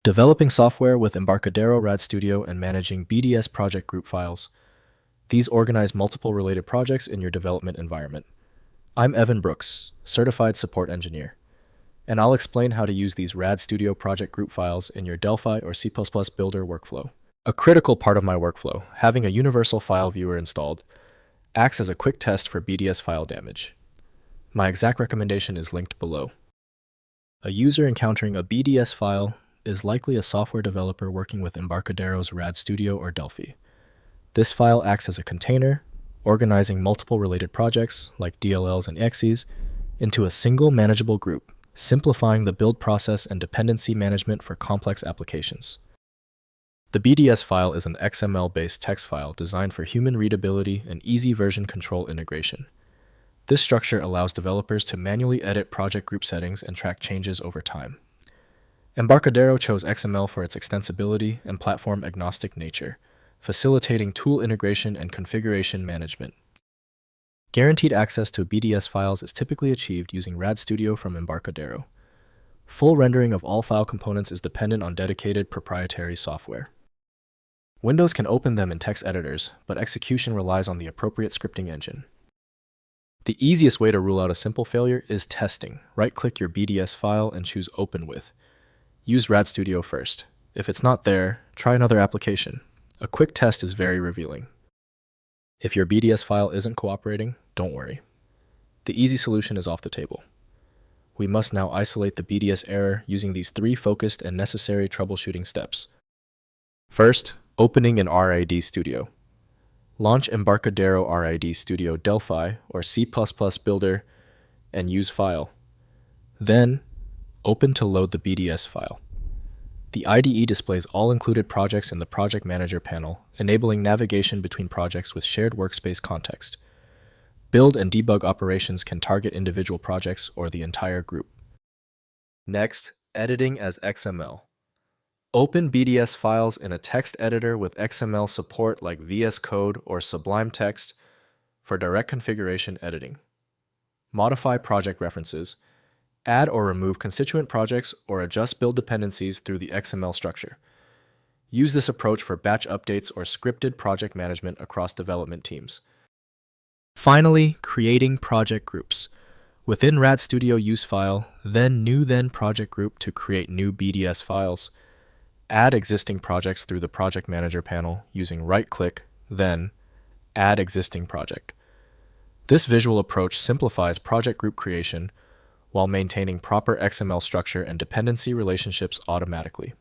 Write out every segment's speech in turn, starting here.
Developing software with Embarcadero RAD Studio and managing BDS project group files. These organize multiple related projects in your development environment. I'm Evan Brooks, Certified Support Engineer, and I'll explain how to use these RAD Studio project group files in your Delphi or C++ Builder workflow. A critical part of my workflow, having a universal file viewer installed, acts as a quick test for BDS file damage. My exact recommendation is linked below. A user encountering a BDS file is likely a software developer working with Embarcadero's RAD Studio or Delphi. This file acts as a container, organizing multiple related projects, like DLLs and EXEs, into a single manageable group, simplifying the build process and dependency management for complex applications. The BDS file is an XML-based text file designed for human readability and easy version control integration. This structure allows developers to manually edit project group settings and track changes over time. Embarcadero chose XML for its extensibility and platform-agnostic nature, facilitating tool integration and configuration management. Guaranteed access to BDS files is typically achieved using RAD Studio from Embarcadero. Full rendering of all file components is dependent on dedicated proprietary software. Windows can open them in text editors, but execution relies on the appropriate scripting engine. The easiest way to rule out a simple failure is testing. Right-click your BDS file and choose Open With. Use RAD Studio first. If it's not there, try another application. A quick test is very revealing. If your BDS file isn't cooperating, don't worry. The easy solution is off the table. We must now isolate the BDS error using these three focused and necessary troubleshooting steps. First, opening an RAD Studio. Launch Embarcadero RAD Studio Delphi or C++ Builder and use File. Then, open to load the BDS file. The IDE displays all included projects in the Project Manager panel, enabling navigation between projects with shared workspace context. Build and debug operations can target individual projects or the entire group. Next, editing as XML. Open BDS files in a text editor with XML support like VS Code or Sublime Text for direct configuration editing. Modify project references. Add or remove constituent projects or adjust build dependencies through the XML structure. Use this approach for batch updates or scripted project management across development teams. Finally, creating project groups. Within RAD Studio use file, then new project group to create new BDS files. Add existing projects through the Project Manager panel using right-click, then Add Existing Project. This visual approach simplifies project group creation while maintaining proper XML structure and dependency relationships automatically.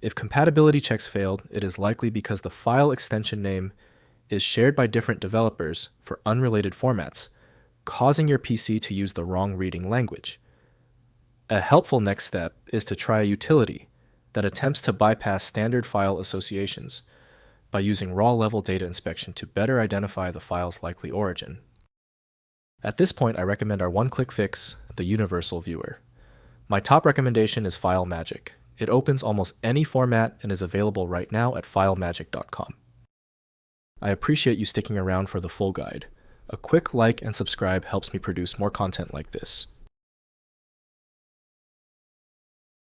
If compatibility checks failed, it is likely because the file extension name is shared by different developers for unrelated formats, causing your PC to use the wrong reading language. A helpful next step is to try a utility that attempts to bypass standard file associations by using raw-level data inspection to better identify the file's likely origin. At this point, I recommend our one-click fix, the Universal Viewer. My top recommendation is FileMagick. It opens almost any format and is available right now at filemagick.com. I appreciate you sticking around for the full guide. A quick like and subscribe helps me produce more content like this.